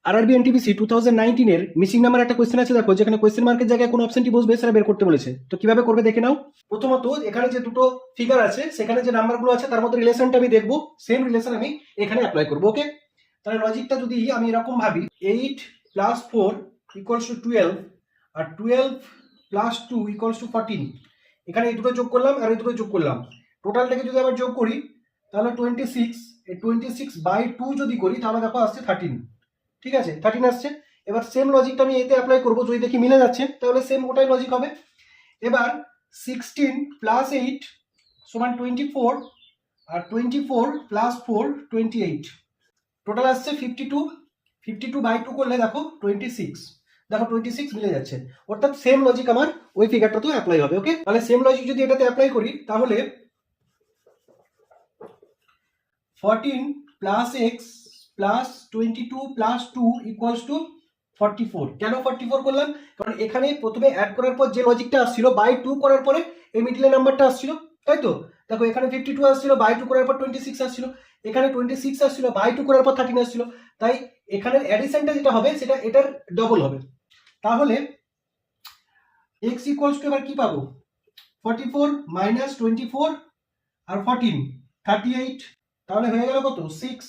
RRB NTPC 2019 এর missing number একটা question আছে, দেখো যেখানে কোয়েশ্চেন মার্কের জায়গায় কোন অপশনটি বসবে সেটা বের করতে বলেছে। তো কিভাবে করবে দেখে নাও। প্রথমত এখানে যে দুটো ফিগার আছে সেখানে যে নাম্বারগুলো আছে তার মধ্যে রিলেশনটা আমি দেখবো, সেম রিলেশন আমি এখানে অ্যাপ্লাই করবো। ওকে, তাহলে লজিকটা যদি আমি এরকম ভাবি 8 + 4 = 12 আর 12 + 2 = 14, এখানে এই দুটো যোগ করলাম আর এই দুটো যোগ করলাম, টোটালটাকে যদি আবার যোগ করি তাহলে 26, এই 26/2 যদি করি তাহলে দেখো আসছে 13। ঠিক আছে, 13 আসছে। এবার সেম লজিকটা আমি এতে অ্যাপ্লাই করবো, যদি দেখি মিলে যাচ্ছে তাহলে সেম ওটাই লজিক হবে। এবার 16 + 8 = 24 আর 24 + 4 28, টোটাল আসছে 52। 52/2 করলে দেখো 26, দেখো 26 মিলে যাচ্ছে, অর্থাৎ সেম লজিক আমার ওই ফিগারটাতেও অ্যাপ্লাই হবে। ওকে, তাহলে সেম লজিক যদি এটাতে অ্যাপ্লাই করি তাহলে 14 + x + 22 + 2 = 44। কেন 44 করলাম? কারণ এখানে প্রথমে অ্যাড করার পর যে লজিকটা আসছিল বাই 2 করার পরে এই মিডলে নাম্বারটা আসছিল, তাই তো? দেখো এখানে 52 আসছিল, বাই 2 করার পর 26 আসছিল, এখানে 26 আসছিল, বাই 2 করার পর 13 আসছিল, তাই এখানের অ্যাডিশনটা যেটা হবে সেটা এটার ডবল হবে। তাহলে x = এবার কি পাবো? 44 - 24 আর 14 38, তাহলে হয়ে গেল কত? 6।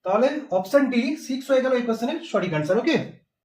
তাহলে অপশন ডি 6 হয়ে গেল এই কোশ্চেনের সঠিক অ্যান্সার। ওকে।